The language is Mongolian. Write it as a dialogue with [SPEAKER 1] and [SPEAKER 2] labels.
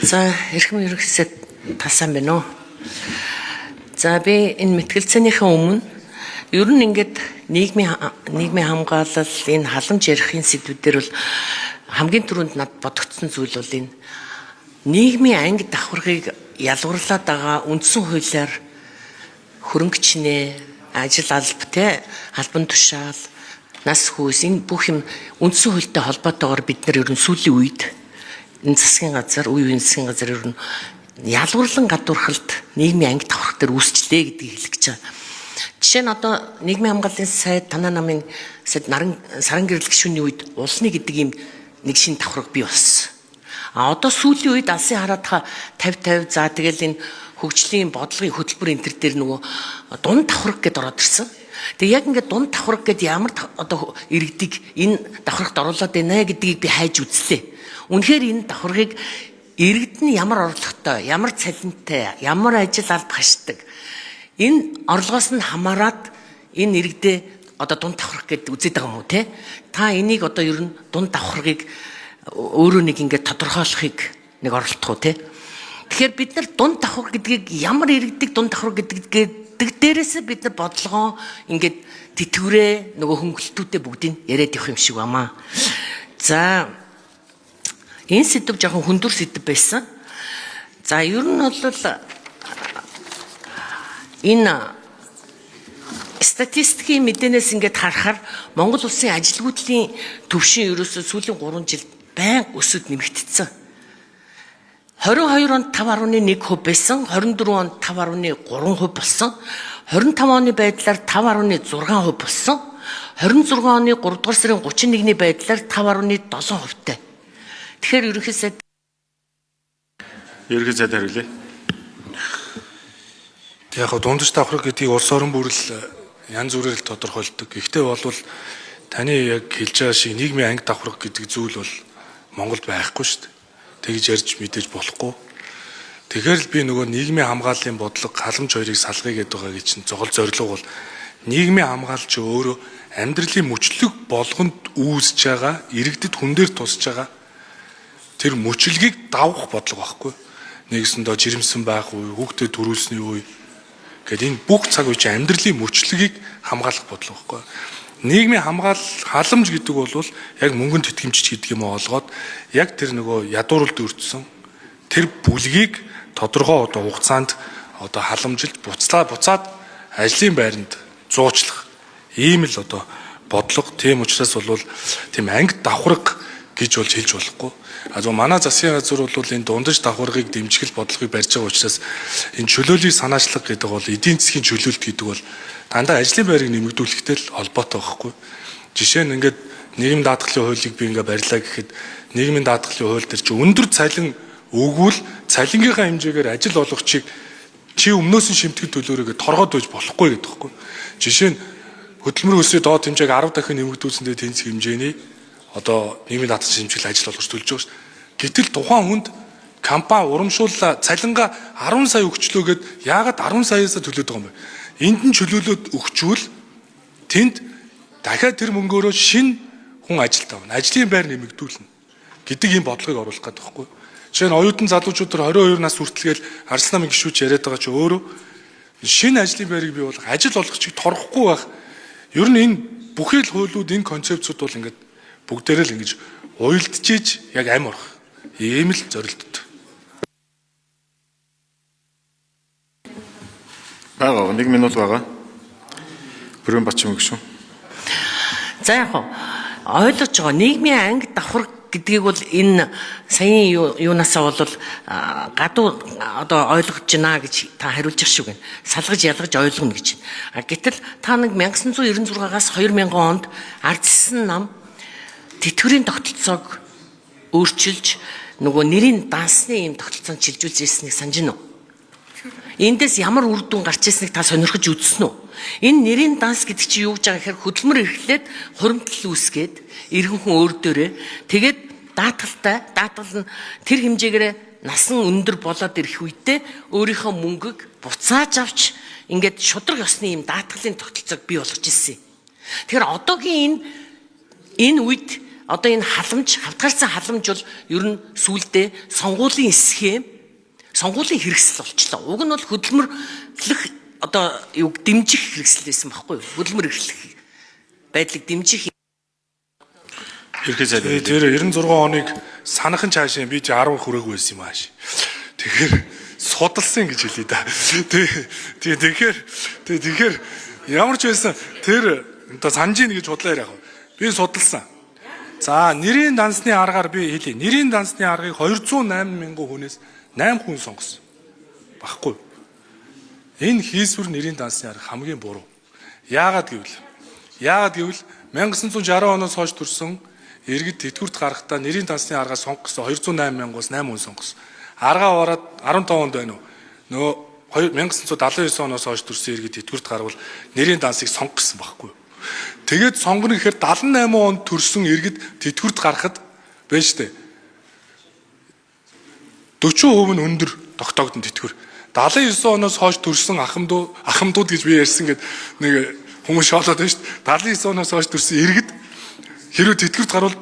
[SPEAKER 1] За, эрхэм ерөнхийдөө тасан байна уу? За, би энэ мэтгэлцээнийхээ өмнө ер нь ингээд нийгмийн хамгаалал, энэ халамж ярихын сэдвүүдээр бол хамгийн түрүүнд над бодогдсон зүйл бол энэ нийгмийн анги давхаргыг ялгуурлаад байгаа үндсэн хуулиар хөрөнгөчнээ, ажил албан тушаал, нас хүйс энэ бүх юм үндсэн хуультай холбоотойгоор бид нар ер нь сүүлийн үед энэ засгийн газар, үеийн засгийн газар ер нь ялгуурлан гадуурхалт нийгмийн анги давхарх дээр үүсчлээ гэдгийг хэлэх гэж байгаа. Жишээ нь одоо нийгмийн хамгааллын сайд танаа намын сайд сарын гэрэл гишүүний үед улсны гэдэг ийм нэг шин давхарга бий болсон. Одоо сүүлийн үед алсын хараадха 50-50 за тэгэл энэ хөгжлийн бодлогын хөтөлбөр энэ төр дээр нөгөө дунд давхарга гэдээ ороод ирсэн. Тэгээ яг ингээд дунд давхарга гэдээ ямар одоо иргэдэг энэ давхаргад оруулаад байна гэдгийг би хайж үзлээ. Үнэхээр энэ давхаргыг иргэд нь ямар орлоготой, ямар цалинтай, ямар ажил алба хашдаг. Энэ орлогоос нь хамаарат энэ иргэдээ одоо дунд давхарх гэдээ үзээд байгаа юм уу те? Та энийг одоо ер нь дунд давхаргыг өөрөө нэг ингээд тодорхойлохыг нэг оролдох уу те? Тэгэхээр бид нар дунд давхар гэдгийг ямар иргэдэг дунд давхар гэдэг дээрээс бид нар бодлогоо ингээд тэтгэврээ нөгөө хөнгөлөлтүүдэд бүгдийг яриад явах юм шиг бамаа. За энэ сэдв жоохон хүндүр сэдв байсан. За ер нь бол энэ статистикийн мэдээнээс ингээд харахаар Монгол улсын ажилгүйдлийн төвшин ерөөсөө сүүлийн 3 жил байнга өсөд нэмэгдсэн. 22 онд 5.1% байсан, 24 онд 5.3% болсон, 25 оны байдлаар 5.6% болсон, 26 оны 3 дугаар сарын 31-ний байдлаар 5.7%-тай. Тэгэхээр ерөнхий сайд
[SPEAKER 2] хариулъя.
[SPEAKER 3] Яг дундаж давхарга гэдгийг улс орон бүрэл янз бүрээр тодорхойлдог. Гэхдээ болвол таны яг хэлж байгаа шиг нийгмийн анги давхарга гэдэг зүйл бол Монголд байхгүй шүү дээ. Тэгж ярьж мэдээж болохгүй. Тэгэхээр л би нөгөө нийгмийн хамгааллын бодлого халамж хоёрыг салгая гэдэг байгаагийн чинь зогол зорилго бол нийгмийн хамгаалч өөрөө амьдралын мөчлөг болгонд үүсэж байгаа, иргэдэд хүн дээр тусж байгаа тэр мөчлөгийг давах бодлого байхгүй. Нэгсэндээ жирэмсэн байх үе, хүүхдэд төрүүлсний үе гэдэг энэ бүх цаг үе чинь амьдралын мөчлөгийг хамгаалах бодлого байхгүй. Нийгмийн халамж гэдэг бол яг мөнгөнд тэтгэмжч гэдэг юм олгоод яг тэр нөгөө ядууралд өртсөн тэр бүлгийг тодорхой одоо хугацаанд одоо халамжилж буцаад ажлын байранд зуучлах ийм л одоо бодлого. Тийм учраас бол тийм анги давхарга гэж болж хэлж болохгүй. Манай засгийн газар бол энэ дундаж давхаргыг дэмжих бодлогыг барьж байгаа учраас энэ чөлөөлийн санаачлага гэдэг бол эдийн засгийн чөлөөлт гэдэг бол дандаа ажлын байрыг нэмэгдүүлэхтэй л холбоотой байхгүй. Жишээ нь ингээд нийгмийн даатгалын хуулийг би ингээд барьлаа гэхэд нийгмийн даатгалын хууль дээр чи өндөр цалин өгвөл цалингийнхаа хэмжээгээр ажил олгогчийг чи өмнөөс нь шимтгэл төлөөрөөгээ торгоод байж болохгүй гэдэг байхгүй. Жишээ нь хөдөлмөр өсвийн доод хэмжээг 10 дахин нэмэгдүүлсэндээ тэнцэх хэмжээний одоо нийгмийн даатгалын хэмжээл ажил олгогч төлж байгаа шүү. Гэтэл тухайн хүнд компани урамшуулла цалингаа 10 сая өгчлөө гэд яагаад 10 саяасаа төлөөд байгаа юм бэ? Энд нь чөлөөлөд өгчвөл тэнд дахиад тэр мөнгөөрөө шинэ хүн ажилд авна. Ажлын байр нэмэгдүүлнэ гэдэг ийм бодлогыг оруулах гэдэг байхгүй. Жишээ нь оюутан залуучууд төр 22 нас хүртэлгээл Арслан намын гишүүч яриад байгаа чи өөрөө шинэ ажлын байрыг бий болгох, ажил олгогчийг торгохгүй байх. Ер нь энэ бүхэл хуулиуд энэ концепцууд бол ингээд бүгдээрээ л ингэж уйлдчихж яг амь орох. Ийм л зорилттой.
[SPEAKER 2] Бага 1 минут байгаа. Бүрэн Батчим гүшүүн.
[SPEAKER 1] За яг ойлгож байгаа нийгмийн анги давхарга гэдгийг бол энэ саяын юунасаа бол гадуу одоо ойлгож байна гэж та хариулж байгаа шүү гэн. Салгаж ялгаж ойлгоно гэж. Гэтэл та нэг 1996-аас 2000 онд ардчилсан нам тэтгэврийн тогтолцоог өөрчилж нөгөө нэрийн дансны ийм тогтолцоонд шилжүүлж ирснийг санаж байна уу? Эндээс ямар үр дүн гарч ирснийг та сонирхож үзсэн үү? Энэ нэрийн данс гэдэг чинь юу гэж байгаа гэхээр хөдөлмөр эрхлээд хуримтлал үүсгээд иргэн хүн өөр дөрөө тэгээд даатгал нь тэр хэмжээгээр насан өндөр болоод ирэх үедээ өөрийнхөө мөнгөг буцааж авч ингээд шудраг ёсны ийм даатгалын тогтолцоог бий болгож ирсэн. Тэгэхээр одоогийн энэ үед одоо энэ халамж, хавтгаарсан халамж бол ер нь сүүлдээ сонгуулийн схем, сонгуулийн хэрэгсэл болчлоо. Уг нь бол хөдөлмөрлөх одоо юу дэмжих хэрэгсэл байсан байхгүй юу? Хөдөлмөр эрхлэх байдлыг дэмжих.
[SPEAKER 2] Ерхий сайд.
[SPEAKER 3] Тэр 96 оныг санахан цаашаа би 10 хүрээгүй байсан юм ааш. Тэгэхээр судалсан гэж хэлээ да. Тэгэхээр ямар ч байсан тэр одоо санжийн гэж бодлоо яг. Би судалсан. За нэрийн дансны аргаар би хэлье. Нэрийн дансны аргыг 208 мянган хүнээс 8 хүн сонгосон. Баггүй. Энэ хийсвэр нэрийн дансны арга хамгийн буруу. Яагаад гэвэл 1960 оноос хойш төрсөн иргэд тэтгэврт гарахдаа нэрийн дансны аргаа сонгосон 208 мянгаас 8 хүн сонгосон. Аргаа ороод 15 онд байна уу? Нөгөө 1979 оноос хойш төрсэн иргэд тэтгэврт гарвал нэрийн дансыг сонгосон байхгүй юу? Тэгээд сонгоно гэхээр 78 онд төрсэн иргэд тэтгэврт гарахад байна штэ. 40% нь өндөр тогтоогдсон тэтгэвэр. 79 оноос хойш төрсэн ахмадууд гэж би ярьсан гэд нэг хүмүүс шоолоод байна штэ. 79 оноос хойш төрсэн иргэд хэрвээ тэтгэврт гарвал